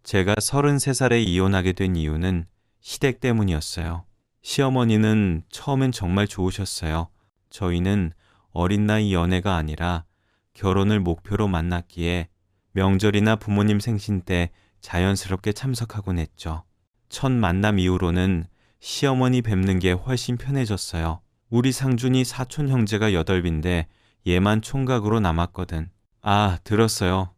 제가 33살에 이혼하게 된 이유는 시댁 때문이었어요. 시어머니는 처음엔 정말 좋으셨어요. 저희는 어린 나이 연애가 아니라 결혼을 목표로 만났기에 명절이나 부모님 생신 때 자연스럽게 참석하곤 했죠. 첫 만남 이후로는 시어머니 뵙는 게 훨씬 편해졌어요. 우리 상준이 사촌 형제가 8인데 얘만 총각으로 남았거든. 아, 들었어요.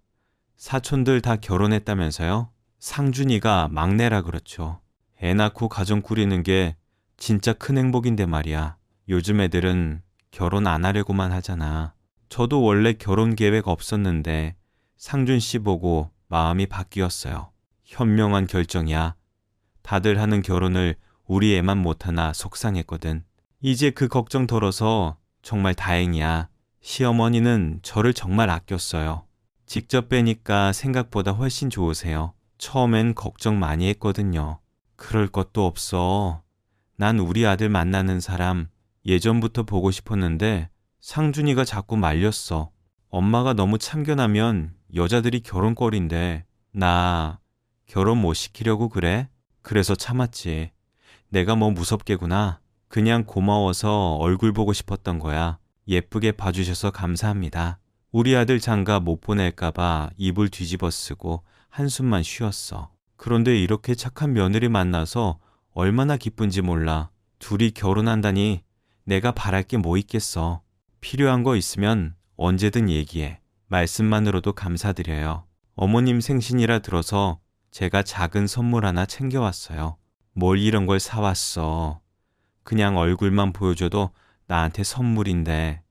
사촌들 다 결혼했다면서요? 상준이가 막내라 그렇죠. 애 낳고 가정 꾸리는 게 진짜 큰 행복인데 말이야. 요즘 애들은 결혼 안 하려고만 하잖아. 저도 원래 결혼 계획 없었는데 상준 씨 보고 마음이 바뀌었어요. 현명한 결정이야. 다들 하는 결혼을 우리 애만 못하나 속상했거든. 이제 그 걱정 덜어서 정말 다행이야. 시어머니는 저를 정말 아꼈어요. 직접 뵈니까 생각보다 훨씬 좋으세요. 처음엔 걱정 많이 했거든요. 그럴 것도 없어. 난 우리 아들 만나는 사람 예전부터 보고 싶었는데 상준이가 자꾸 말렸어. 엄마가 너무 참견하면 여자들이 결혼거리인데 나 결혼 못 시키려고 그래? 그래서 참았지. 내가 뭐 무섭게구나. 그냥 고마워서 얼굴 보고 싶었던 거야. 예쁘게 봐주셔서 감사합니다. 우리 아들 장가 못 보낼까봐 이불 뒤집어 쓰고 한숨만 쉬었어. 그런데 이렇게 착한 며느리 만나서 얼마나 기쁜지 몰라. 둘이 결혼한다니 내가 바랄 게 뭐 있겠어. 필요한 거 있으면 언제든 얘기해. 말씀만으로도 감사드려요. 어머님 생신이라 들어서 제가 작은 선물 하나 챙겨왔어요. 뭘 이런 걸 사왔어. 그냥 얼굴만 보여줘도 나한테 선물인데.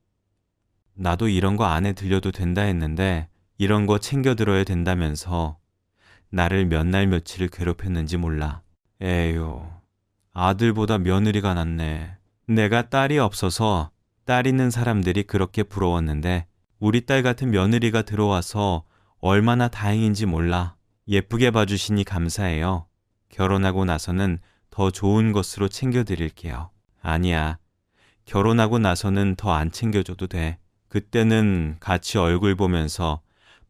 나도 이런 거 안에 들려도 된다 했는데 이런 거 챙겨 들어야 된다면서 나를 몇 날 며칠을 괴롭혔는지 몰라. 에휴, 아들보다 며느리가 낫네. 내가 딸이 없어서 딸 있는 사람들이 그렇게 부러웠는데 우리 딸 같은 며느리가 들어와서 얼마나 다행인지 몰라. 예쁘게 봐주시니 감사해요. 결혼하고 나서는 더 좋은 것으로 챙겨드릴게요. 아니야. 결혼하고 나서는 더 안 챙겨줘도 돼. 그때는 같이 얼굴 보면서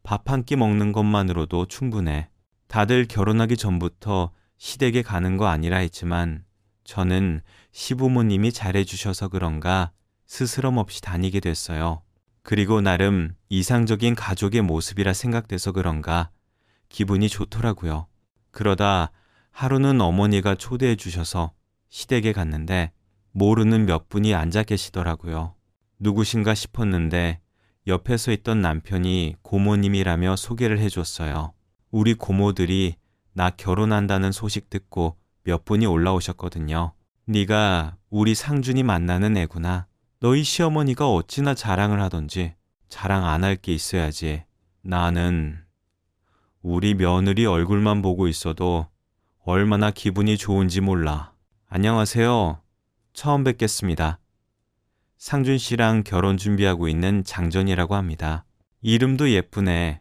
밥 한 끼 먹는 것만으로도 충분해. 다들 결혼하기 전부터 시댁에 가는 거 아니라 했지만 저는 시부모님이 잘해주셔서 그런가 스스럼 없이 다니게 됐어요. 그리고 나름 이상적인 가족의 모습이라 생각돼서 그런가 기분이 좋더라고요. 그러다 하루는 어머니가 초대해 주셔서 시댁에 갔는데 모르는 몇 분이 앉아 계시더라고요. 누구신가 싶었는데 옆에 서 있던 남편이 고모님이라며 소개를 해줬어요. 우리 고모들이 나 결혼한다는 소식 듣고 몇 분이 올라오셨거든요. 네가 우리 상준이 만나는 애구나. 너희 시어머니가 어찌나 자랑을 하던지. 자랑 안 할 게 있어야지. 나는 우리 며느리 얼굴만 보고 있어도 얼마나 기분이 좋은지 몰라. 안녕하세요. 처음 뵙겠습니다. 상준 씨랑 결혼 준비하고 있는 장전이라고 합니다. 이름도 예쁘네.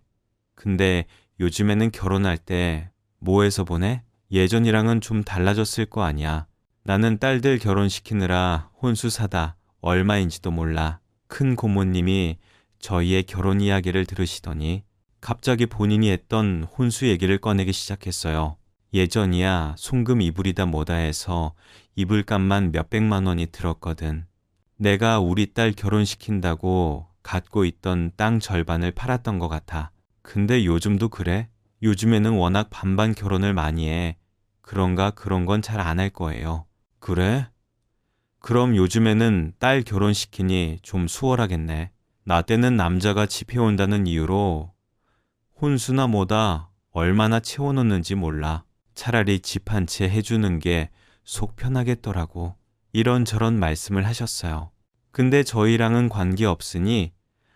근데 요즘에는 결혼할 때 뭐 해서 보내? 예전이랑은 좀 달라졌을 거 아니야. 나는 딸들 결혼시키느라 혼수 사다 얼마인지도 몰라. 큰 고모님이 저희의 결혼 이야기를 들으시더니 갑자기 본인이 했던 혼수 얘기를 꺼내기 시작했어요. 예전이야 송금 이불이다 뭐다 해서 이불값만 몇백만 원이 들었거든. 내가 우리 딸 결혼시킨다고 갖고 있던 땅 절반을 팔았던 것 같아. 근데 요즘도 그래? 요즘에는 워낙 반반 결혼을 많이 해. 그런가 그런 건 잘 안 할 거예요. 그래? 그럼 요즘에는 딸 결혼시키니 좀 수월하겠네. 나 때는 남자가 집 해온다는 이유로 혼수나 뭐다 얼마나 채워놓는지 몰라. 차라리 집 한 채 해주는 게 속 편하겠더라고. 이런저런 말씀을 하셨어요. 근데 저희랑은 관계없으니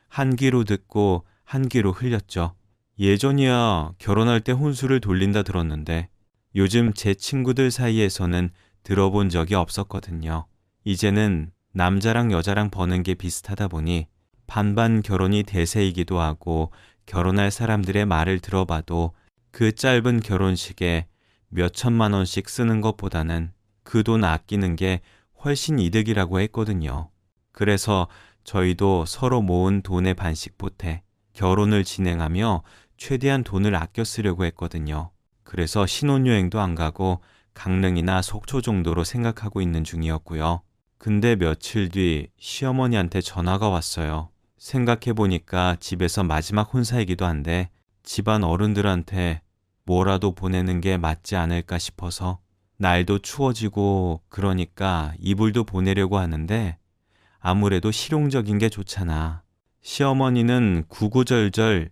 한 귀로 듣고 한 귀로 흘렸죠. 예전이야 결혼할 때 혼수를 돌린다 들었는데 요즘 제 친구들 사이에서는 들어본 적이 없었거든요. 이제는 남자랑 여자랑 버는 게 비슷하다 보니 반반 결혼이 대세이기도 하고 결혼할 사람들의 말을 들어봐도 그 짧은 결혼식에 몇 천만 원씩 쓰는 것보다는 그 돈 아끼는 게 훨씬 이득이라고 했거든요. 그래서 저희도 서로 모은 돈의 반씩 보태 결혼을 진행하며 최대한 돈을 아껴 쓰려고 했거든요. 그래서 신혼여행도 안 가고 강릉이나 속초 정도로 생각하고 있는 중이었고요. 근데 며칠 뒤 시어머니한테 전화가 왔어요. 생각해보니까 집에서 마지막 혼사이기도 한데 집안 어른들한테 뭐라도 보내는 게 맞지 않을까 싶어서. 날도 추워지고 그러니까 이불도 보내려고 하는데 아무래도 실용적인 게 좋잖아. 시어머니는 구구절절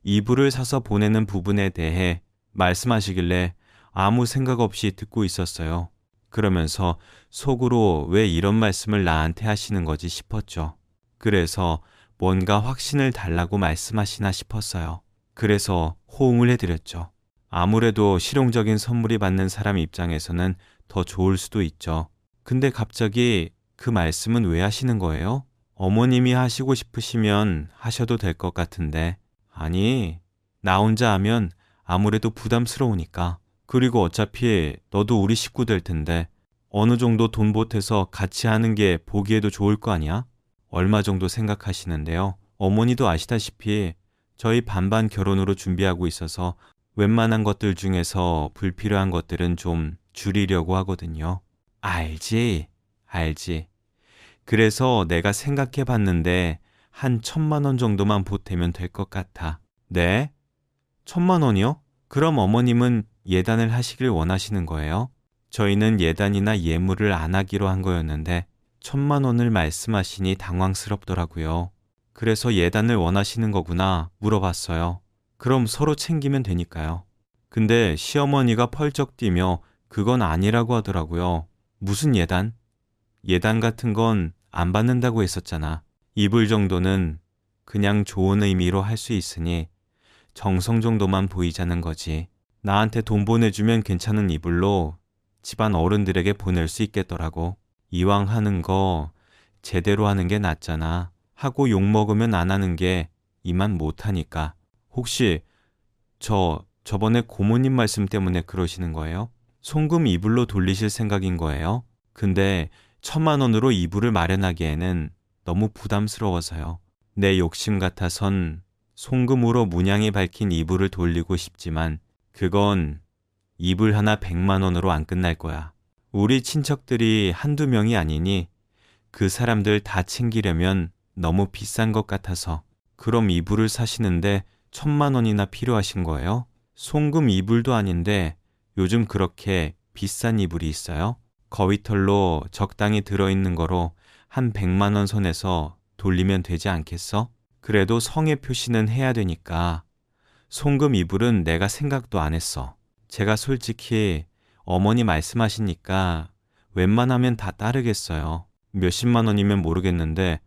이불을 사서 보내는 부분에 대해 말씀하시길래 아무 생각 없이 듣고 있었어요. 그러면서 속으로 왜 이런 말씀을 나한테 하시는 거지 싶었죠. 그래서 뭔가 확신을 달라고 말씀하시나 싶었어요. 그래서 호응을 해드렸죠. 아무래도 실용적인 선물이 받는 사람 입장에서는 더 좋을 수도 있죠. 근데 갑자기 그 말씀은 왜 하시는 거예요? 어머님이 하시고 싶으시면 하셔도 될 것 같은데. 아니, 나 혼자 하면 아무래도 부담스러우니까. 그리고 어차피 너도 우리 식구 될 텐데 어느 정도 돈 보태서 같이 하는 게 보기에도 좋을 거 아니야? 얼마 정도 생각하시는데요? 어머니도 아시다시피 저희 반반 결혼으로 준비하고 있어서 웬만한 것들 중에서 불필요한 것들은 좀 줄이려고 하거든요. 알지, 알지. 그래서 내가 생각해 봤는데 한 1,000만 원 정도만 보태면 될 것 같아. 네? 1,000만 원이요? 그럼 어머님은 예단을 하시길 원하시는 거예요? 저희는 예단이나 예물을 안 하기로 한 거였는데 1,000만 원을 말씀하시니 당황스럽더라고요. 그래서 예단을 원하시는 거구나 물어봤어요. 그럼 서로 챙기면 되니까요. 근데 시어머니가 펄쩍 뛰며 그건 아니라고 하더라고요. 무슨 예단? 예단 같은 건 안 받는다고 했었잖아. 이불 정도는 그냥 좋은 의미로 할 수 있으니 정성 정도만 보이자는 거지. 나한테 돈 보내주면 괜찮은 이불로 집안 어른들에게 보낼 수 있겠더라고. 이왕 하는 거 제대로 하는 게 낫잖아. 하고 욕먹으면 안 하는 게 이만 못하니까. 혹시 저번에 고모님 말씀 때문에 그러시는 거예요? 송금 이불로 돌리실 생각인 거예요? 근데 1,000만 원으로 이불을 마련하기에는 너무 부담스러워서요. 내 욕심 같아선 송금으로 문양이 밝힌 이불을 돌리고 싶지만 그건 이불 하나 100만 원으로 안 끝날 거야. 우리 친척들이 한두 명이 아니니 그 사람들 다 챙기려면 너무 비싼 것 같아서. 그럼 이불을 사시는데 1,000만 원이나 필요하신 거예요? 송금 이불도 아닌데 요즘 그렇게 비싼 이불이 있어요? 거위털로 적당히 들어있는 거로 한 100만 원 선에서 돌리면 되지 않겠어? 그래도 성의 표시는 해야 되니까. 송금 이불은 내가 생각도 안 했어. 제가 솔직히 어머니 말씀하시니까 웬만하면 다 따르겠어요. 몇십만 원이면 모르겠는데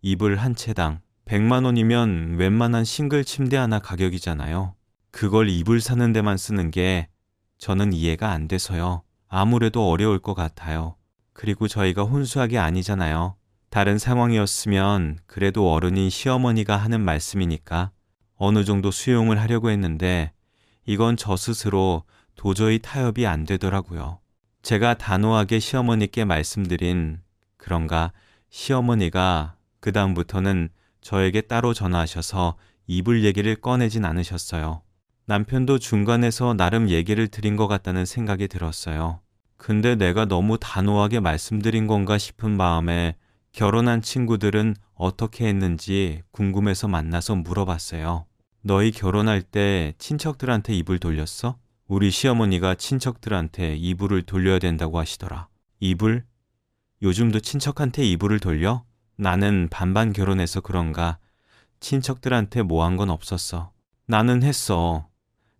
이불 한 채당 100만 원이면 웬만한 싱글 침대 하나 가격이잖아요. 그걸 이불 사는 데만 쓰는 게 저는 이해가 안 돼서요. 아무래도 어려울 것 같아요. 그리고 저희가 혼수하게 아니잖아요. 다른 상황이었으면 그래도 어른인 시어머니가 하는 말씀이니까 어느 정도 수용을 하려고 했는데 이건 저 스스로 도저히 타협이 안 되더라고요. 제가 단호하게 시어머니께 말씀드린 그런가 시어머니가 그다음부터는 저에게 따로 전화하셔서 이불 얘기를 꺼내진 않으셨어요. 남편도 중간에서 나름 얘기를 드린 것 같다는 생각이 들었어요. 근데 내가 너무 단호하게 말씀드린 건가 싶은 마음에 결혼한 친구들은 어떻게 했는지 궁금해서 만나서 물어봤어요. 너희 결혼할 때 친척들한테 이불 돌렸어? 우리 시어머니가 친척들한테 이불을 돌려야 된다고 하시더라. 이불? 요즘도 친척한테 이불을 돌려? 나는 반반 결혼해서 그런가 친척들한테 뭐 한 건 없었어. 나는 했어.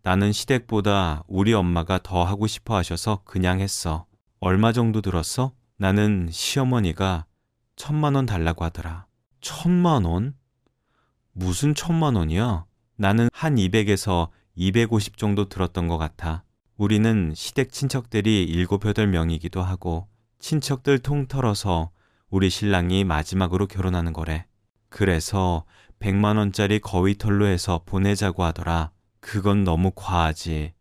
나는 시댁보다 우리 엄마가 더 하고 싶어 하셔서 그냥 했어. 얼마 정도 들었어? 나는 시어머니가 1,000만 원 달라고 하더라. 1,000만 원? 무슨 1,000만 원이야? 나는 한 200에서 250 정도 들었던 것 같아. 우리는 시댁 친척들이 7, 8명이기도 하고 친척들 통틀어서 우리 신랑이 마지막으로 결혼하는 거래. 그래서 100만 원짜리 거위털로 해서 보내자고 하더라. 그건 너무 과하지.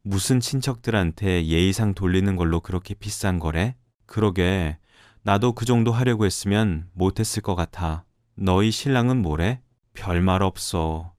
무슨 친척들한테 예의상 돌리는 걸로 그렇게 비싼 거래? 그러게. 나도 그 정도 하려고 했으면 못했을 것 같아. 너희 신랑은 뭐래? 별말 없어.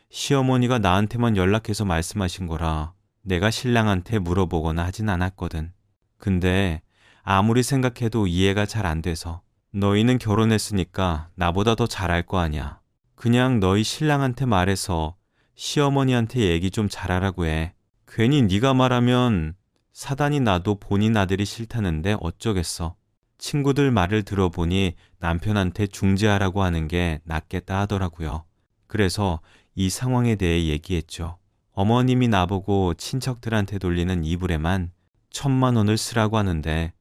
시어머니가 나한테만 연락해서 말씀하신 거라 내가 신랑한테 물어보거나 하진 않았거든. 근데 아무리 생각해도 이해가 잘 안 돼서. 너희는 결혼했으니까 나보다 더 잘 알 거 아니야. 그냥 너희 신랑한테 말해서 시어머니한테 얘기 좀 잘하라고 해. 괜히 네가 말하면 사단이 나도 본인 아들이 싫다는데 어쩌겠어. 친구들 말을 들어보니 남편한테 중재하라고 하는 게 낫겠다 하더라고요. 그래서 이 상황에 대해 얘기했죠. 어머님이 나보고 친척들한테 돌리는 이불에만 1,000만 원을 쓰라고 하는데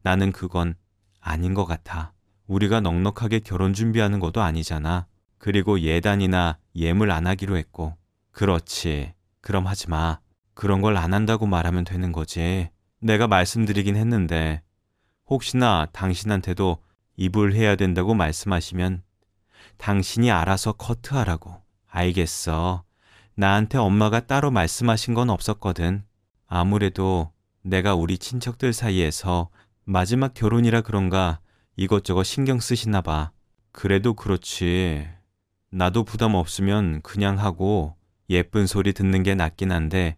나는 그건 아닌 것 같아. 우리가 넉넉하게 결혼 준비하는 것도 아니잖아. 그리고 예단이나 예물 안 하기로 했고. 그렇지. 그럼 하지 마. 그런 걸 안 한다고 말하면 되는 거지. 내가 말씀드리긴 했는데 혹시나 당신한테도 이불해야 된다고 말씀하시면 당신이 알아서 커트하라고. 알겠어. 나한테 엄마가 따로 말씀하신 건 없었거든. 아무래도 내가 우리 친척들 사이에서 마지막 결혼이라 그런가 이것저것 신경 쓰시나 봐. 그래도 그렇지. 나도 부담 없으면 그냥 하고 예쁜 소리 듣는 게 낫긴 한데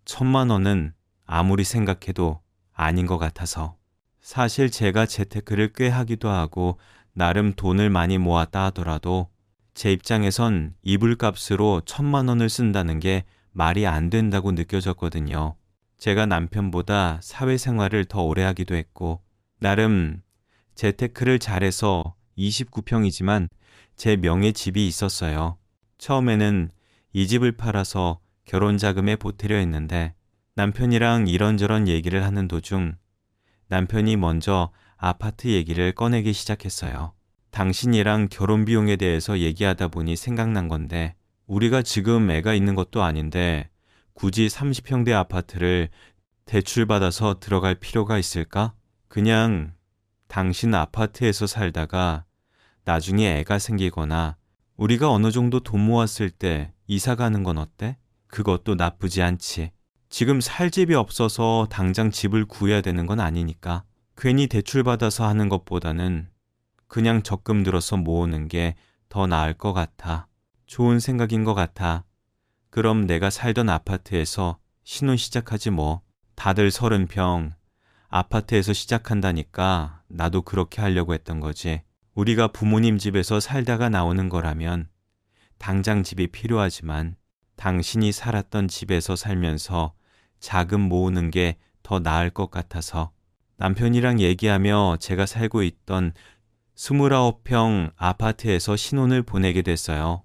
1,000만 원은 아무리 생각해도 아닌 것 같아서. 사실 제가 재테크를 꽤 하기도 하고 나름 돈을 많이 모았다 하더라도 제 입장에선 이불값으로 1,000만 원을 쓴다는 게 말이 안 된다고 느껴졌거든요. 제가 남편보다 사회생활을 더 오래 하기도 했고 나름 재테크를 잘해서 29평이지만 제 명의 집이 있었어요. 처음에는 이 집을 팔아서 결혼 자금에 보태려 했는데 남편이랑 이런저런 얘기를 하는 도중 남편이 먼저 아파트 얘기를 꺼내기 시작했어요. 당신이랑 결혼 비용에 대해서 얘기하다 보니 생각난 건데 우리가 지금 애가 있는 것도 아닌데 굳이 30평대 아파트를 대출받아서 들어갈 필요가 있을까? 그냥 당신 아파트에서 살다가 나중에 애가 생기거나 우리가 어느 정도 돈 모았을 때 이사 가는 건 어때? 그것도 나쁘지 않지. 지금 살 집이 없어서 당장 집을 구해야 되는 건 아니니까. 괜히 대출받아서 하는 것보다는 그냥 적금 들어서 모으는 게 더 나을 것 같아. 좋은 생각인 것 같아. 그럼 내가 살던 아파트에서 신혼 시작하지 뭐. 다들 30평 아파트에서 시작한다니까 나도 그렇게 하려고 했던 거지. 우리가 부모님 집에서 살다가 나오는 거라면 당장 집이 필요하지만 당신이 살았던 집에서 살면서 자금 모으는 게 더 나을 것 같아서 남편이랑 얘기하며 제가 살고 있던 29평 아파트에서 신혼을 보내게 됐어요.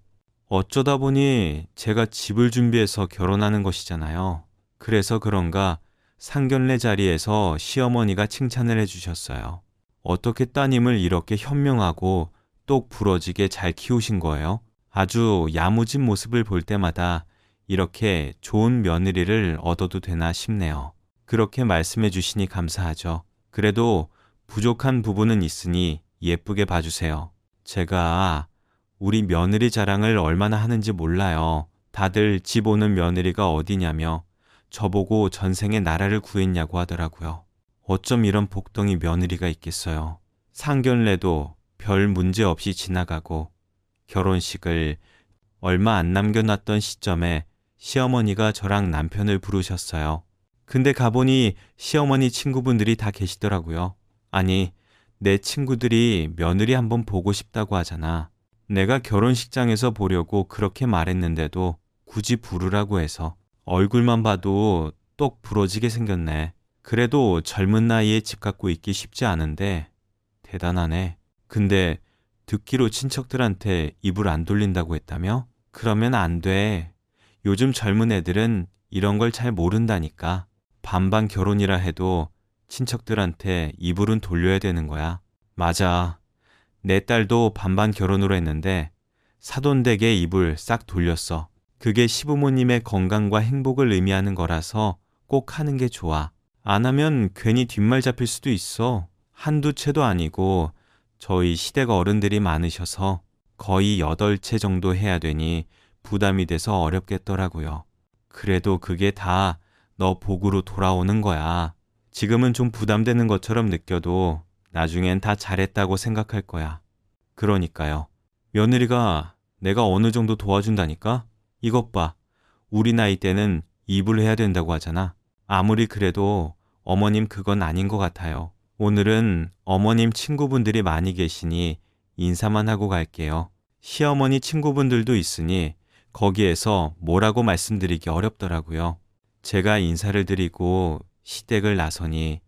어쩌다 보니 제가 집을 준비해서 결혼하는 것이잖아요. 그래서 그런가 상견례 자리에서 시어머니가 칭찬을 해주셨어요. 어떻게 따님을 이렇게 현명하고 똑 부러지게 잘 키우신 거예요? 아주 야무진 모습을 볼 때마다 이렇게 좋은 며느리를 얻어도 되나 싶네요. 그렇게 말씀해 주시니 감사하죠. 그래도 부족한 부분은 있으니 예쁘게 봐주세요. 제가 우리 며느리 자랑을 얼마나 하는지 몰라요. 다들 집 오는 며느리가 어디냐며 저보고 전생에 나라를 구했냐고 하더라고요. 어쩜 이런 복덩이 며느리가 있겠어요. 상견례도 별 문제 없이 지나가고 결혼식을 얼마 안 남겨놨던 시점에 시어머니가 저랑 남편을 부르셨어요. 근데 가보니 시어머니 친구분들이 다 계시더라고요. 아니, 내 친구들이 며느리 한번 보고 싶다고 하잖아. 내가 결혼식장에서 보려고 그렇게 말했는데도 굳이 부르라고 해서 얼굴만 봐도 똑 부러지게 생겼네. 그래도 젊은 나이에 집 갖고 있기 쉽지 않은데 대단하네. 근데 듣기로 친척들한테 입을 안 돌린다고 했다며? 그러면 안 돼. 요즘 젊은 애들은 이런 걸 잘 모른다니까. 반반 결혼이라 해도 친척들한테 이불은 돌려야 되는 거야. 맞아. 내 딸도 반반 결혼으로 했는데 사돈댁에 이불 싹 돌렸어. 그게 시부모님의 건강과 행복을 의미하는 거라서 꼭 하는 게 좋아. 안 하면 괜히 뒷말 잡힐 수도 있어. 한두 채도 아니고 저희 시댁 어른들이 많으셔서 거의 8채 정도 해야 되니 부담이 돼서 어렵겠더라고요. 그래도 그게 다 너 복으로 돌아오는 거야. 지금은 좀 부담되는 것처럼 느껴도 나중엔 다 잘했다고 생각할 거야. 그러니까요. 며느리가 내가 어느 정도 도와준다니까? 이것 봐. 우리 나이 때는 입을 해야 된다고 하잖아. 아무리 그래도 어머님 그건 아닌 것 같아요. 오늘은 어머님 친구분들이 많이 계시니 인사만 하고 갈게요. 시어머니 친구분들도 있으니 거기에서 뭐라고 말씀드리기 어렵더라고요. 제가 인사를 드리고 시댁을 나서니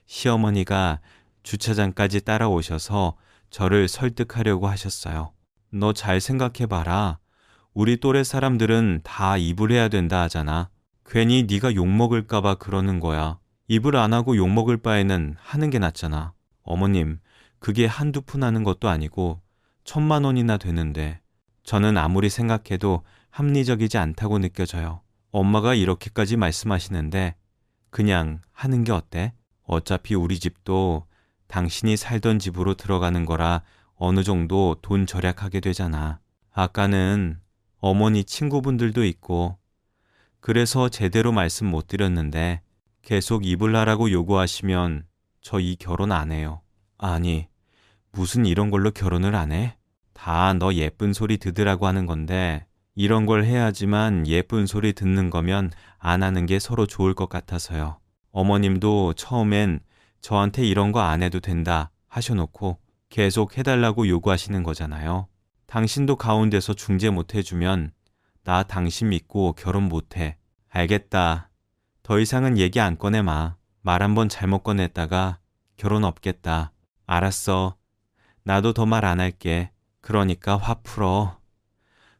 시어머니가 주차장까지 따라오셔서 저를 설득하려고 하셨어요. 너 잘 생각해봐라. 우리 또래 사람들은 다 입을 해야 된다 하잖아. 괜히 네가 욕먹을까 봐 그러는 거야. 입을 안 하고 욕먹을 바에는 하는 게 낫잖아. 어머님, 그게 한두 푼 하는 것도 아니고 1,000만 원이나 되는데 저는 아무리 생각해도 합리적이지 않다고 느껴져요. 엄마가 이렇게까지 말씀하시는데 그냥 하는 게 어때? 어차피 우리 집도 당신이 살던 집으로 들어가는 거라 어느 정도 돈 절약하게 되잖아. 아까는 어머니 친구분들도 있고 그래서 제대로 말씀 못 드렸는데 계속 입을 하라고 요구하시면 저 이 결혼 안 해요. 아니, 무슨 이런 걸로 결혼을 안 해? 다 너 예쁜 소리 듣으라고 하는 건데 이런 걸 해야지만 예쁜 소리 듣는 거면 안 하는 게 서로 좋을 것 같아서요. 어머님도 처음엔 저한테 이런 거 안 해도 된다 하셔놓고 계속 해달라고 요구하시는 거잖아요. 당신도 가운데서 중재 못 해주면 나 당신 믿고 결혼 못 해. 알겠다. 더 이상은 얘기 안 꺼내마. 말 한 번 잘못 꺼냈다가 결혼 없겠다. 알았어. 나도 더 말 안 할게. 그러니까 화 풀어.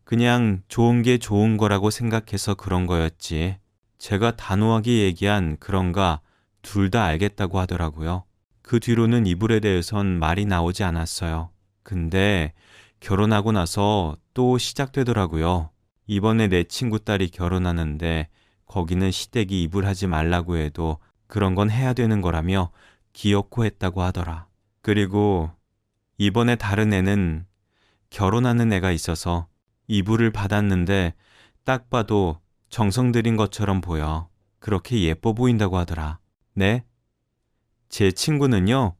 그냥 좋은 게 좋은 거라고 생각해서 그런 거였지. 제가 단호하게 얘기한 그런가 둘 다 알겠다고 하더라고요. 그 뒤로는 이불에 대해선 말이 나오지 않았어요. 근데 결혼하고 나서 또 시작되더라고요. 이번에 내 친구 딸이 결혼하는데 거기는 시댁이 입을 하지 말라고 해도 그런 건 해야 되는 거라며 기어코 했다고 하더라. 그리고 이번에 다른 애는 결혼하는 애가 있어서 이불을 받았는데 딱 봐도 정성 들인 것처럼 보여. 그렇게 예뻐 보인다고 하더라. 네? 제 친구는요,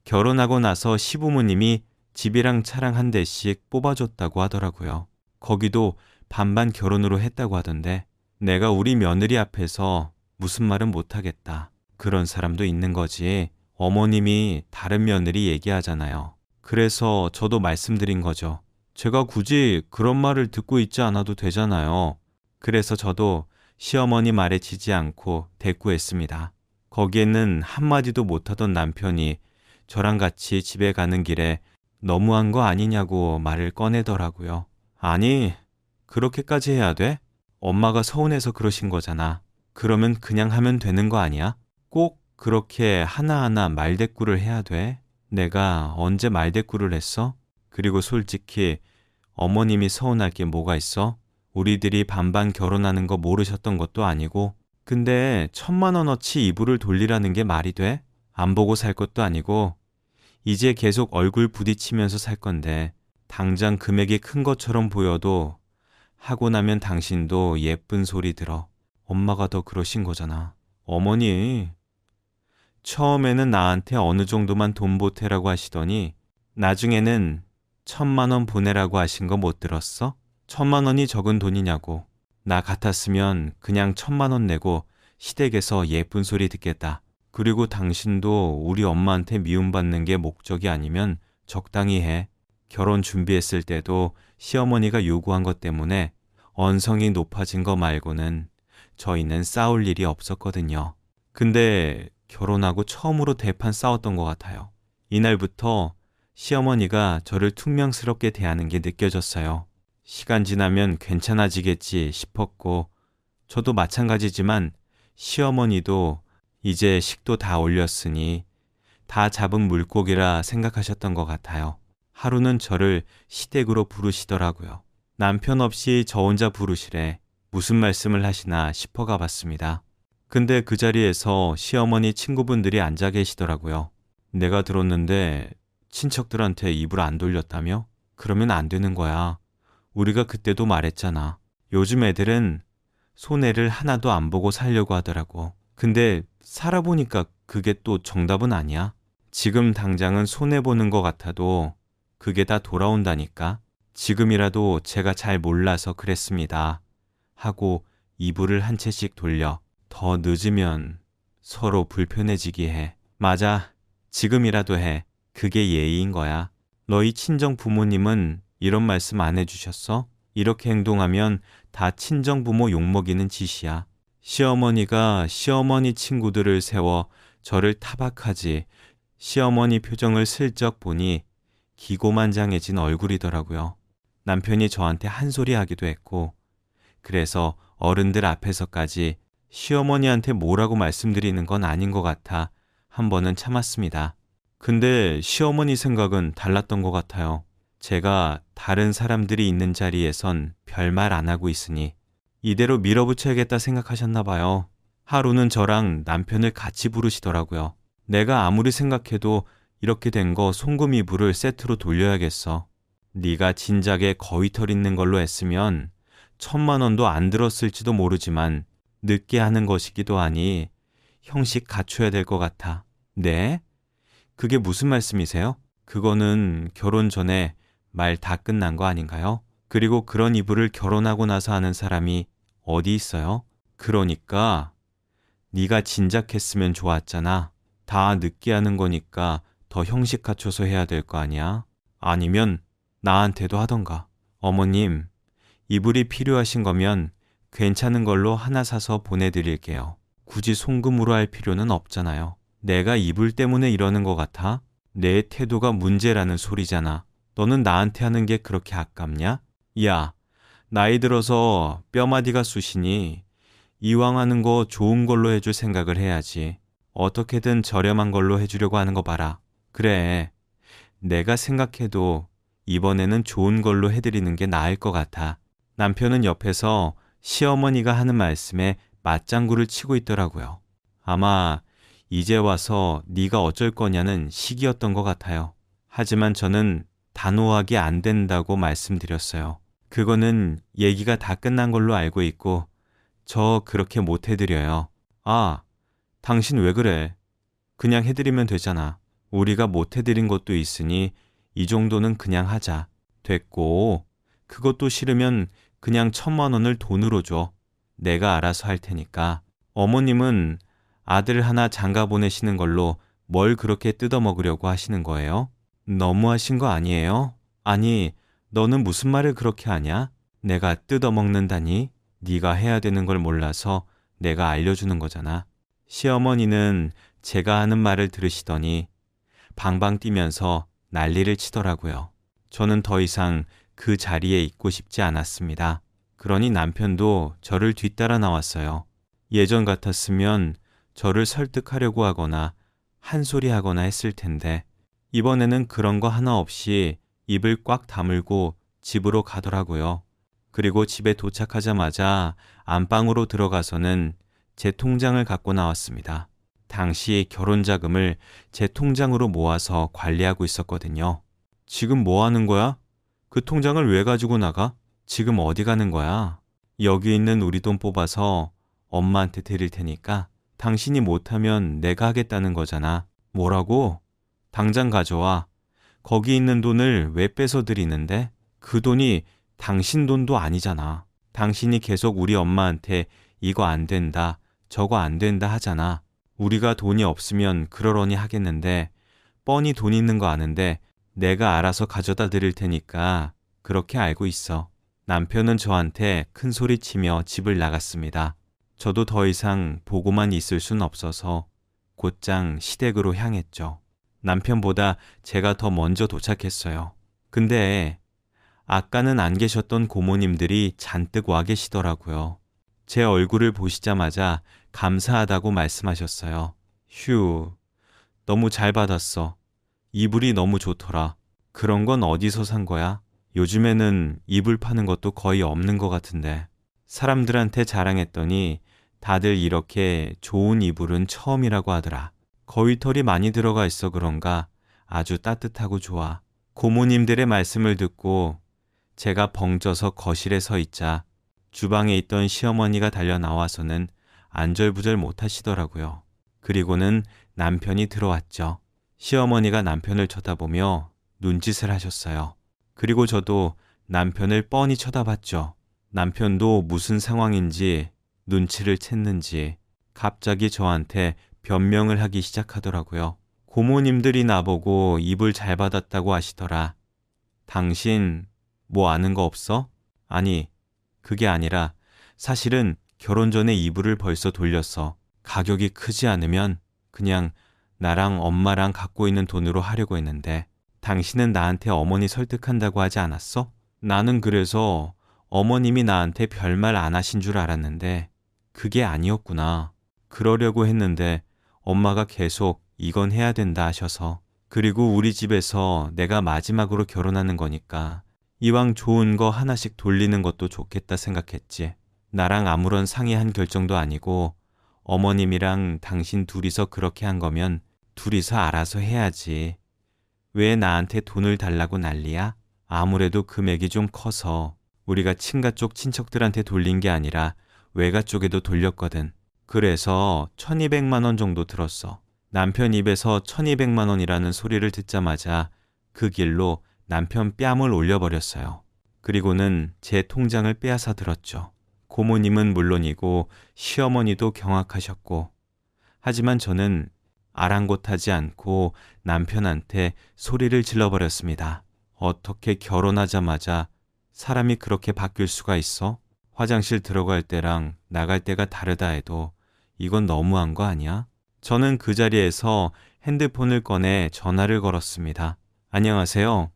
결혼하고 나서 시부모님이 집이랑 차랑 한 대씩 뽑아줬다고 하더라고요. 거기도 반반 결혼으로 했다고 하던데 내가 우리 며느리 앞에서 무슨 말은 못하겠다. 그런 사람도 있는 거지. 어머님이 다른 며느리 얘기하잖아요. 그래서 저도 말씀드린 거죠. 제가 굳이 그런 말을 듣고 있지 않아도 되잖아요. 그래서 저도 시어머니 말에 지지 않고 대꾸했습니다. 거기에는 한마디도 못하던 남편이 저랑 같이 집에 가는 길에 너무한 거 아니냐고 말을 꺼내더라고요. 아니, 그렇게까지 해야 돼? 엄마가 서운해서 그러신 거잖아. 그러면 그냥 하면 되는 거 아니야? 꼭 그렇게 하나하나 말대꾸를 해야 돼? 내가 언제 말대꾸를 했어? 그리고 솔직히 어머님이 서운할 게 뭐가 있어? 우리들이 반반 결혼하는 거 모르셨던 것도 아니고. 근데 1,000만 원어치 이불을 돌리라는 게 말이 돼? 안 보고 살 것도 아니고 이제 계속 얼굴 부딪히면서 살 건데 당장 금액이 큰 것처럼 보여도 하고 나면 당신도 예쁜 소리 들어. 엄마가 더 그러신 거잖아. 어머니, 처음에는 나한테 어느 정도만 돈 보태라고 하시더니 나중에는 1,000만 원 보내라고 하신 거 못 들었어? 1,000만 원이 적은 돈이냐고. 나 같았으면 그냥 1,000만 원 내고 시댁에서 예쁜 소리 듣겠다. 그리고 당신도 우리 엄마한테 미움받는 게 목적이 아니면 적당히 해. 결혼 준비했을 때도 시어머니가 요구한 것 때문에 언성이 높아진 거 말고는 저희는 싸울 일이 없었거든요. 근데 결혼하고 처음으로 대판 싸웠던 것 같아요. 이날부터 시어머니가 저를 퉁명스럽게 대하는 게 느껴졌어요. 시간 지나면 괜찮아지겠지 싶었고 저도 마찬가지지만 시어머니도 이제 식도 다 올렸으니 다 잡은 물고기라 생각하셨던 것 같아요. 하루는 저를 시댁으로 부르시더라고요. 남편 없이 저 혼자 부르시래. 무슨 말씀을 하시나 싶어 가봤습니다. 근데 그 자리에서 시어머니 친구분들이 앉아 계시더라고요. 내가 들었는데 친척들한테 입을 안 돌렸다며? 그러면 안 되는 거야. 우리가 그때도 말했잖아. 요즘 애들은 손해를 하나도 안 보고 살려고 하더라고. 근데 살아보니까 그게 또 정답은 아니야. 지금 당장은 손해보는 것 같아도 그게 다 돌아온다니까. 지금이라도 제가 잘 몰라서 그랬습니다. 하고 이불을 한 채씩 돌려 더 늦으면 서로 불편해지게 해. 맞아. 지금이라도 해. 그게 예의인 거야. 너희 친정 부모님은 이런 말씀 안 해주셨어? 이렇게 행동하면 다 친정 부모 욕먹이는 짓이야. 시어머니가 시어머니 친구들을 세워 저를 타박하지. 시어머니 표정을 슬쩍 보니 기고만장해진 얼굴이더라고요. 남편이 저한테 한 소리 하기도 했고, 그래서 어른들 앞에서까지 시어머니한테 뭐라고 말씀드리는 건 아닌 것 같아 한 번은 참았습니다. 근데 시어머니 생각은 달랐던 것 같아요. 제가 다른 사람들이 있는 자리에선 별말 안 하고 있으니 이대로 밀어붙여야겠다 생각하셨나 봐요. 하루는 저랑 남편을 같이 부르시더라고요. 내가 아무리 생각해도 이렇게 된 거 송금 이불을 세트로 돌려야겠어. 네가 진작에 거위털 있는 걸로 했으면 1,000만 원도 안 들었을지도 모르지만 늦게 하는 것이기도 하니 형식 갖춰야 될 것 같아. 네? 그게 무슨 말씀이세요? 그거는 결혼 전에 말 다 끝난 거 아닌가요? 그리고 그런 이불을 결혼하고 나서 하는 사람이 어디 있어요? 그러니까 네가 진작했으면 좋았잖아. 다 늦게 하는 거니까 더 형식 갖춰서 해야 될 거 아니야? 아니면 나한테도 하던가. 어머님, 이불이 필요하신 거면 괜찮은 걸로 하나 사서 보내드릴게요. 굳이 송금으로 할 필요는 없잖아요. 내가 이불 때문에 이러는 것 같아? 내 태도가 문제라는 소리잖아. 너는 나한테 하는 게 그렇게 아깝냐? 야, 나이 들어서 뼈마디가 쑤시니 이왕 하는 거 좋은 걸로 해줄 생각을 해야지. 어떻게든 저렴한 걸로 해주려고 하는 거 봐라. 그래, 내가 생각해도 이번에는 좋은 걸로 해드리는 게 나을 것 같아. 남편은 옆에서 시어머니가 하는 말씀에 맞장구를 치고 있더라고요. 아마 이제 와서 네가 어쩔 거냐는 시기였던 것 같아요. 하지만 저는 단호하게 안 된다고 말씀드렸어요. 그거는 얘기가 다 끝난 걸로 알고 있고 저 그렇게 못 해드려요. 아, 당신 왜 그래? 그냥 해드리면 되잖아. 우리가 못 해드린 것도 있으니 이 정도는 그냥 하자. 됐고, 그것도 싫으면 그냥 1,000만 원을 돈으로 줘. 내가 알아서 할 테니까. 어머님은 아들 하나 장가 보내시는 걸로 뭘 그렇게 뜯어먹으려고 하시는 거예요? 너무하신 거 아니에요? 아니, 너는 무슨 말을 그렇게 하냐? 내가 뜯어먹는다니? 네가 해야 되는 걸 몰라서 내가 알려주는 거잖아. 시어머니는 제가 하는 말을 들으시더니 방방 뛰면서 난리를 치더라고요. 저는 더 이상 그 자리에 있고 싶지 않았습니다. 그러니 남편도 저를 뒤따라 나왔어요. 예전 같았으면 저를 설득하려고 하거나 한 소리 하거나 했을 텐데 이번에는 그런 거 하나 없이 입을 꽉 다물고 집으로 가더라고요. 그리고 집에 도착하자마자 안방으로 들어가서는 제 통장을 갖고 나왔습니다. 당시 결혼 자금을 제 통장으로 모아서 관리하고 있었거든요. 지금 뭐 하는 거야? 그 통장을 왜 가지고 나가? 지금 어디 가는 거야? 여기 있는 우리 돈 뽑아서 엄마한테 드릴 테니까 당신이 못하면 내가 하겠다는 거잖아. 뭐라고? 당장 가져와. 거기 있는 돈을 왜 뺏어 드리는데? 그 돈이 당신 돈도 아니잖아. 당신이 계속 우리 엄마한테 이거 안 된다, 저거 안 된다 하잖아. 우리가 돈이 없으면 그러려니 하겠는데 뻔히 돈 있는 거 아는데 내가 알아서 가져다 드릴 테니까 그렇게 알고 있어. 남편은 저한테 큰 소리 치며 집을 나갔습니다. 저도 더 이상 보고만 있을 순 없어서 곧장 시댁으로 향했죠. 남편보다 제가 더 먼저 도착했어요. 근데 아까는 안 계셨던 고모님들이 잔뜩 와 계시더라고요. 제 얼굴을 보시자마자 감사하다고 말씀하셨어요. 휴, 너무 잘 받았어. 이불이 너무 좋더라. 그런 건 어디서 산 거야? 요즘에는 이불 파는 것도 거의 없는 것 같은데. 사람들한테 자랑했더니 다들 이렇게 좋은 이불은 처음이라고 하더라. 거위털이 많이 들어가 있어 그런가 아주 따뜻하고 좋아. 고모님들의 말씀을 듣고 제가 벙쪄서 거실에 서 있자 주방에 있던 시어머니가 달려 나와서는 안절부절 못 하시더라고요. 그리고는 남편이 들어왔죠. 시어머니가 남편을 쳐다보며 눈짓을 하셨어요. 그리고 저도 남편을 뻔히 쳐다봤죠. 남편도 무슨 상황인지 눈치를 챘는지 갑자기 저한테 변명을 하기 시작하더라고요. 고모님들이 나보고 이불 잘 받았다고 하시더라. 당신 뭐 아는 거 없어? 아니, 그게 아니라 사실은 결혼 전에 이불을 벌써 돌렸어. 가격이 크지 않으면 그냥 나랑 엄마랑 갖고 있는 돈으로 하려고 했는데 당신은 나한테 어머니 설득한다고 하지 않았어? 나는 그래서 어머님이 나한테 별말 안 하신 줄 알았는데 그게 아니었구나. 그러려고 했는데 엄마가 계속 이건 해야 된다 하셔서 그리고 우리 집에서 내가 마지막으로 결혼하는 거니까 이왕 좋은 거 하나씩 돌리는 것도 좋겠다 생각했지. 나랑 아무런 상의한 결정도 아니고 어머님이랑 당신 둘이서 그렇게 한 거면 둘이서 알아서 해야지. 왜 나한테 돈을 달라고 난리야? 아무래도 금액이 좀 커서 우리가 친가 쪽 친척들한테 돌린 게 아니라 외가 쪽에도 돌렸거든. 그래서 1200만 원 정도 들었어. 남편 입에서 1200만 원이라는 소리를 듣자마자 그 길로 남편 뺨을 올려버렸어요. 그리고는 제 통장을 빼앗아 들었죠. 고모님은 물론이고 시어머니도 경악하셨고 하지만 저는 아랑곳하지 않고 남편한테 소리를 질러버렸습니다. 어떻게 결혼하자마자 사람이 그렇게 바뀔 수가 있어? 화장실 들어갈 때랑 나갈 때가 다르다 해도 이건 너무한 거 아니야? 저는 그 자리에서 핸드폰을 꺼내 전화를 걸었습니다. 안녕하세요.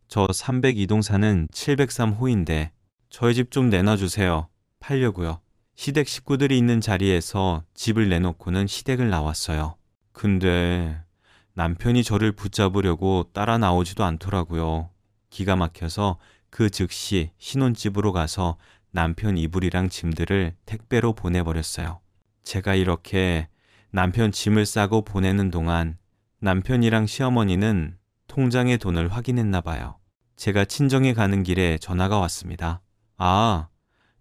저 302동 사는 703호인데 저희 집 좀 내놔주세요. 팔려고요. 시댁 식구들이 있는 자리에서 집을 내놓고는 시댁을 나왔어요. 근데 남편이 저를 붙잡으려고 따라 나오지도 않더라고요. 기가 막혀서 그 즉시 신혼집으로 가서 남편 이불이랑 짐들을 택배로 보내버렸어요. 제가 이렇게 남편 짐을 싸고 보내는 동안 남편이랑 시어머니는 통장의 돈을 확인했나 봐요. 제가 친정에 가는 길에 전화가 왔습니다. 아,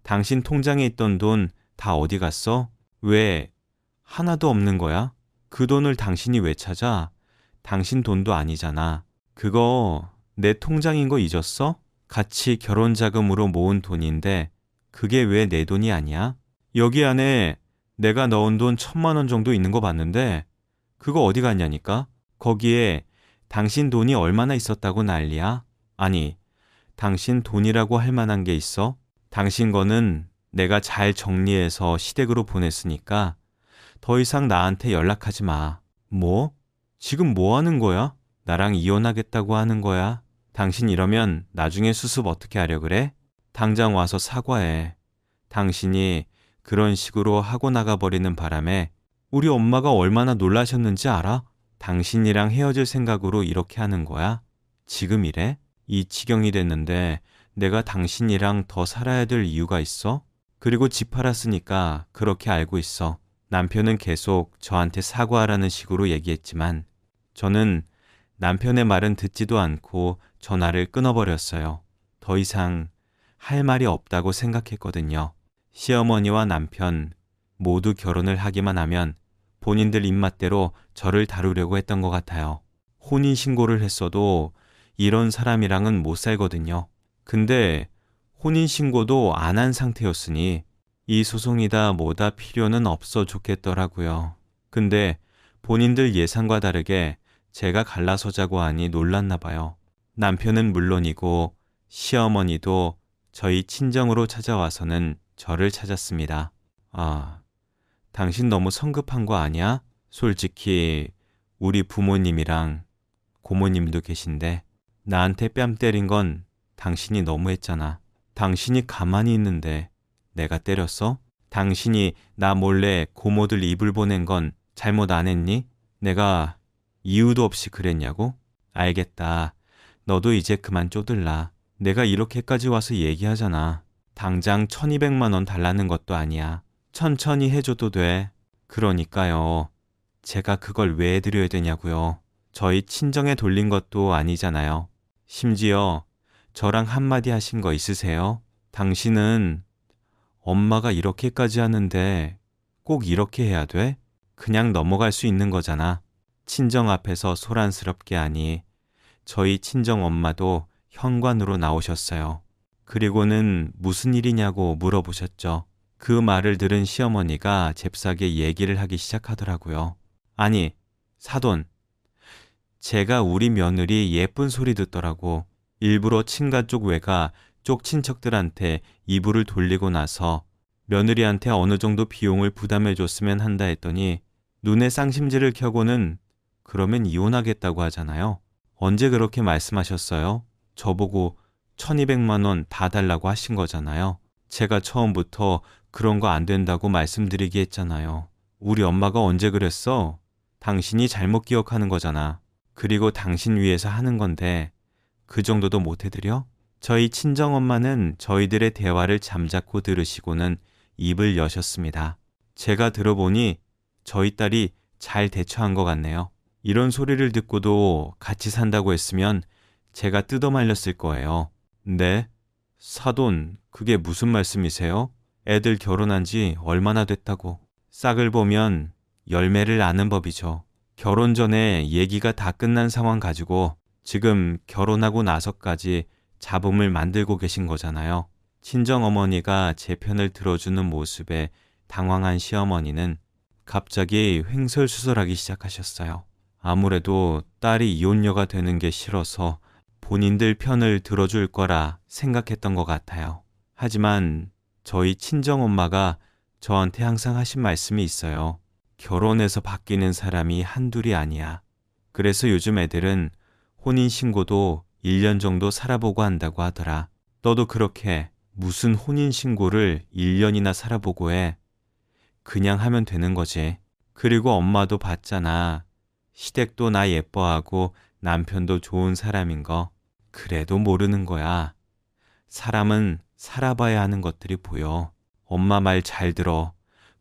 당신 통장에 있던 돈 다 어디 갔어? 왜 하나도 없는 거야? 그 돈을 당신이 왜 찾아? 당신 돈도 아니잖아. 그거 내 통장인 거 잊었어? 같이 결혼 자금으로 모은 돈인데 그게 왜 내 돈이 아니야? 여기 안에 내가 넣은 돈 1000만 원 정도 있는 거 봤는데 그거 어디 갔냐니까? 거기에 당신 돈이 얼마나 있었다고 난리야? 아니, 당신 돈이라고 할 만한 게 있어? 당신 거는 내가 잘 정리해서 시댁으로 보냈으니까 더 이상 나한테 연락하지 마. 뭐? 지금 뭐 하는 거야? 나랑 이혼하겠다고 하는 거야? 당신 이러면 나중에 수습 어떻게 하려 그래? 당장 와서 사과해. 당신이 그런 식으로 하고 나가버리는 바람에 우리 엄마가 얼마나 놀라셨는지 알아? 당신이랑 헤어질 생각으로 이렇게 하는 거야? 지금 이래? 이 지경이 됐는데 내가 당신이랑 더 살아야 될 이유가 있어? 그리고 집 팔았으니까 그렇게 알고 있어. 남편은 계속 저한테 사과하라는 식으로 얘기했지만 저는 남편의 말은 듣지도 않고 전화를 끊어버렸어요. 더 이상 할 말이 없다고 생각했거든요. 시어머니와 남편 모두 결혼을 하기만 하면 본인들 입맛대로 저를 다루려고 했던 것 같아요. 혼인신고를 했어도 이런 사람이랑은 못 살거든요. 근데 혼인신고도 안 한 상태였으니 이 소송이다 뭐다 필요는 없어 좋겠더라고요. 근데 본인들 예상과 다르게 제가 갈라서자고 하니 놀랐나 봐요. 남편은 물론이고 시어머니도 저희 친정으로 찾아와서는 저를 찾았습니다. 아, 당신 너무 성급한 거 아니야? 솔직히 우리 부모님이랑 고모님도 계신데 나한테 뺨 때린 건 당신이 너무했잖아. 당신이 가만히 있는데 내가 때렸어? 당신이 나 몰래 고모들 이불 보낸 건 잘못 안 했니? 내가 이유도 없이 그랬냐고? 알겠다. 너도 이제 그만 쪼들라. 내가 이렇게까지 와서 얘기하잖아. 당장 1200만 원 달라는 것도 아니야. 천천히 해줘도 돼. 그러니까요. 제가 그걸 왜 해드려야 되냐고요. 저희 친정에 돌린 것도 아니잖아요. 심지어 저랑 한마디 하신 거 있으세요? 당신은 엄마가 이렇게까지 하는데 꼭 이렇게 해야 돼? 그냥 넘어갈 수 있는 거잖아. 친정 앞에서 소란스럽게 하니 저희 친정 엄마도 현관으로 나오셨어요. 그리고는 무슨 일이냐고 물어보셨죠. 그 말을 들은 시어머니가 잽싸게 얘기를 하기 시작하더라고요. 아니, 사돈, 제가 우리 며느리 예쁜 소리 듣더라고. 일부러 친가 쪽 외가 쪽 친척들한테 이불을 돌리고 나서 며느리한테 어느 정도 비용을 부담해 줬으면 한다 했더니 눈에 쌍심지를 켜고는 그러면 이혼하겠다고 하잖아요. 언제 그렇게 말씀하셨어요? 저보고 1200만 원 다 달라고 하신 거잖아요. 제가 처음부터 그런 거 안 된다고 말씀드리기 했잖아요. 우리 엄마가 언제 그랬어? 당신이 잘못 기억하는 거잖아. 그리고 당신 위해서 하는 건데 그 정도도 못 해드려? 저희 친정엄마는 저희들의 대화를 잠자코 들으시고는 입을 여셨습니다. 제가 들어보니 저희 딸이 잘 대처한 것 같네요. 이런 소리를 듣고도 같이 산다고 했으면 제가 뜯어말렸을 거예요. 네? 사돈, 그게 무슨 말씀이세요? 애들 결혼한 지 얼마나 됐다고. 싹을 보면 열매를 아는 법이죠. 결혼 전에 얘기가 다 끝난 상황 가지고 지금 결혼하고 나서까지 잡음을 만들고 계신 거잖아요. 친정어머니가 제 편을 들어주는 모습에 당황한 시어머니는 갑자기 횡설수설하기 시작하셨어요. 아무래도 딸이 이혼녀가 되는 게 싫어서 본인들 편을 들어줄 거라 생각했던 것 같아요. 하지만 저희 친정엄마가 저한테 항상 하신 말씀이 있어요. 결혼해서 바뀌는 사람이 한둘이 아니야. 그래서 요즘 애들은 혼인신고도 1년 정도 살아보고 한다고 하더라. 너도 그렇게 무슨 혼인신고를 1년이나 살아보고 해. 그냥 하면 되는 거지. 그리고 엄마도 봤잖아. 시댁도 나 예뻐하고 남편도 좋은 사람인 거. 그래도 모르는 거야. 사람은 살아봐야 하는 것들이 보여. 엄마 말 잘 들어.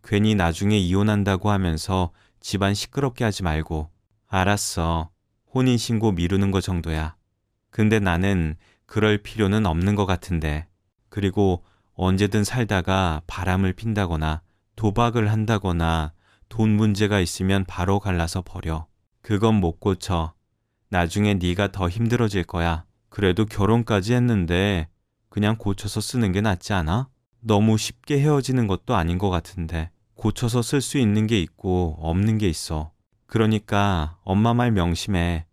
괜히 나중에 이혼한다고 하면서 집안 시끄럽게 하지 말고. 알았어. 혼인신고 미루는 거 정도야. 근데 나는 그럴 필요는 없는 것 같은데. 그리고 언제든 살다가 바람을 핀다거나 도박을 한다거나 돈 문제가 있으면 바로 갈라서 버려. 그건 못 고쳐. 나중에 네가 더 힘들어질 거야. 그래도 결혼까지 했는데 그냥 고쳐서 쓰는 게 낫지 않아? 너무 쉽게 헤어지는 것도 아닌 것 같은데. 고쳐서 쓸 수 있는 게 있고 없는 게 있어. 그러니까 엄마 말 명심해.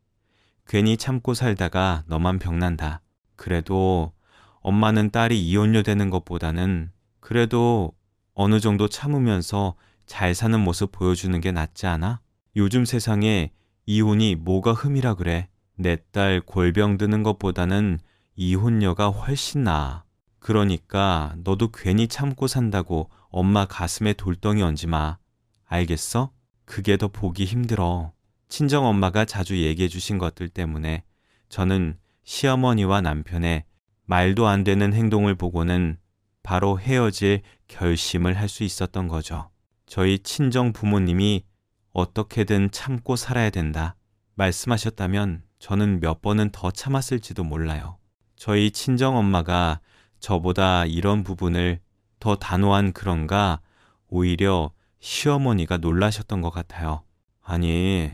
괜히 참고 살다가 너만 병난다. 그래도 엄마는 딸이 이혼녀 되는 것보다는 그래도 어느 정도 참으면서 잘 사는 모습 보여주는 게 낫지 않아? 요즘 세상에 이혼이 뭐가 흠이라 그래. 내 딸 골병 드는 것보다는 이혼녀가 훨씬 나아. 그러니까 너도 괜히 참고 산다고 엄마 가슴에 돌덩이 얹지 마. 알겠어? 그게 더 보기 힘들어. 친정엄마가 자주 얘기해 주신 것들 때문에 저는 시어머니와 남편의 말도 안 되는 행동을 보고는 바로 헤어질 결심을 할 수 있었던 거죠. 저희 친정 부모님이 어떻게든 참고 살아야 된다 말씀하셨다면 저는 몇 번은 더 참았을지도 몰라요. 저희 친정엄마가 저보다 이런 부분을 더 단호한 그런가 오히려 시어머니가 놀라셨던 것 같아요. 아니,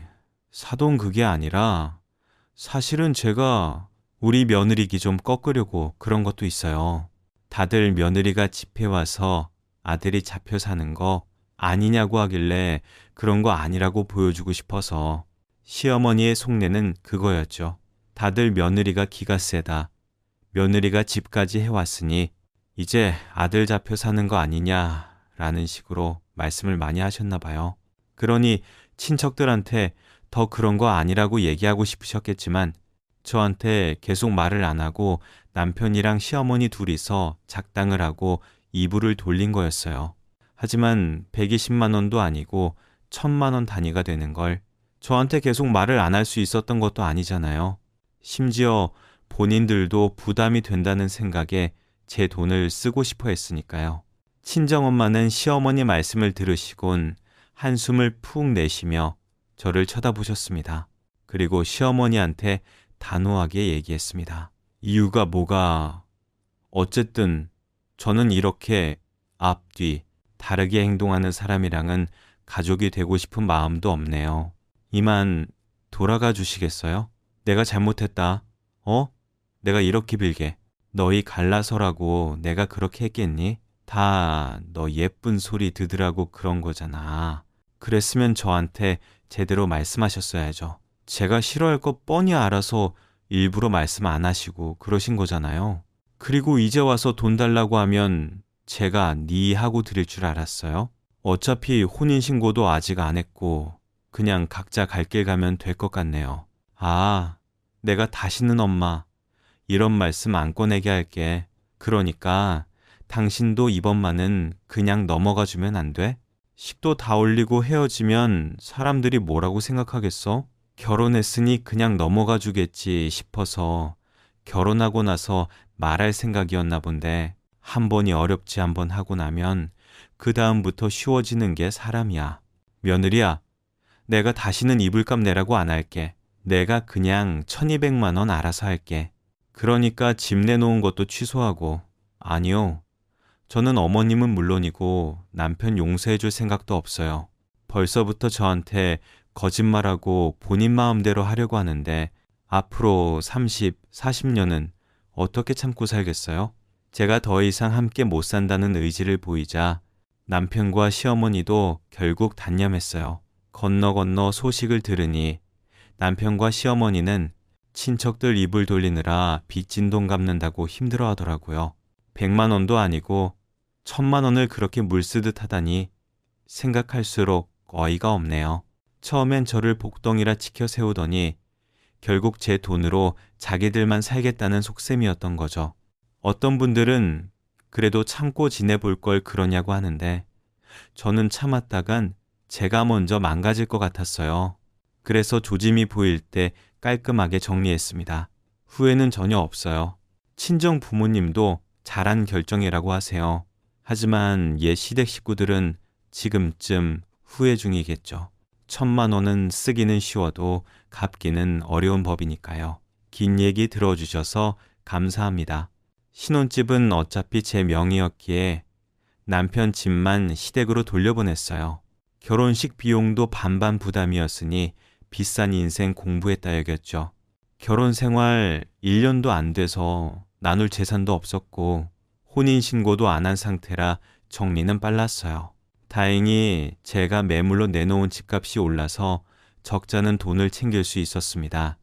사돈 그게 아니라 사실은 제가 우리 며느리기 좀 꺾으려고 그런 것도 있어요. 다들 며느리가 집에 와서 아들이 잡혀 사는 거 아니냐고 하길래 그런 거 아니라고 보여주고 싶어서. 시어머니의 속내는 그거였죠. 다들 며느리가 기가 세다. 며느리가 집까지 해왔으니 이제 아들 잡혀 사는 거 아니냐라는 식으로 말씀을 많이 하셨나 봐요. 그러니 친척들한테 더 그런 거 아니라고 얘기하고 싶으셨겠지만 저한테 계속 말을 안 하고 남편이랑 시어머니 둘이서 작당을 하고 이불을 돌린 거였어요. 하지만 120만 원도 아니고 1000만 원 단위가 되는 걸 저한테 계속 말을 안 할 수 있었던 것도 아니잖아요. 심지어 본인들도 부담이 된다는 생각에 제 돈을 쓰고 싶어 했으니까요. 친정엄마는 시어머니 말씀을 들으시곤 한숨을 푹 내쉬며 저를 쳐다보셨습니다. 그리고 시어머니한테 단호하게 얘기했습니다. 이유가 뭐가? 어쨌든 저는 이렇게 앞뒤 다르게 행동하는 사람이랑은 가족이 되고 싶은 마음도 없네요. 이만 돌아가 주시겠어요? 내가 잘못했다. 내가 이렇게 빌게. 너희 갈라서라고 내가 그렇게 했겠니? 다 너 예쁜 소리 듣으라고 그런 거잖아. 그랬으면 저한테 제대로 말씀하셨어야죠. 제가 싫어할 거 뻔히 알아서 일부러 말씀 안 하시고 그러신 거잖아요. 그리고 이제 와서 돈 달라고 하면 제가 네 하고 드릴 줄 알았어요? 어차피 혼인신고도 아직 안 했고 그냥 각자 갈 길 가면 될 것 같네요. 아, 내가 다시는 엄마 이런 말씀 안 꺼내게 할게. 그러니까 당신도 이번만은 그냥 넘어가 주면 안 돼? 식도 다 올리고 헤어지면 사람들이 뭐라고 생각하겠어? 결혼했으니 그냥 넘어가 주겠지 싶어서 결혼하고 나서 말할 생각이었나 본데 한 번이 어렵지 한 번 하고 나면 그 다음부터 쉬워지는 게 사람이야. 며느리야, 내가 다시는 이불값 내라고 안 할게. 내가 그냥 1200만 원 알아서 할게. 그러니까 집 내놓은 것도 취소하고. 아니요. 저는 어머님은 물론이고 남편 용서해줄 생각도 없어요. 벌써부터 저한테 거짓말하고 본인 마음대로 하려고 하는데 앞으로 30, 40년은 어떻게 참고 살겠어요? 제가 더 이상 함께 못 산다는 의지를 보이자 남편과 시어머니도 결국 단념했어요. 건너 소식을 들으니 남편과 시어머니는 친척들 입을 돌리느라 빚진 돈 갚는다고 힘들어 하더라고요. 100만 원도 아니고 1000만 원을 그렇게 물쓰듯 하다니 생각할수록 어이가 없네요. 처음엔 저를 복덩이라 치켜 세우더니 결국 제 돈으로 자기들만 살겠다는 속셈이었던 거죠. 어떤 분들은 그래도 참고 지내볼 걸 그러냐고 하는데 저는 참았다간 제가 먼저 망가질 것 같았어요. 그래서 조짐이 보일 때 깔끔하게 정리했습니다. 후회는 전혀 없어요. 친정 부모님도 잘한 결정이라고 하세요. 하지만 옛 시댁 식구들은 지금쯤 후회 중이겠죠. 1000만 원은 쓰기는 쉬워도 갚기는 어려운 법이니까요. 긴 얘기 들어주셔서 감사합니다. 신혼집은 어차피 제 명의였기에 남편 집만 시댁으로 돌려보냈어요. 결혼식 비용도 반반 부담이었으니 비싼 인생 공부했다 여겼죠. 결혼 생활 1년도 안 돼서 나눌 재산도 없었고 혼인신고도 안 한 상태라 정리는 빨랐어요. 다행히 제가 매물로 내놓은 집값이 올라서 적자는 돈을 챙길 수 있었습니다.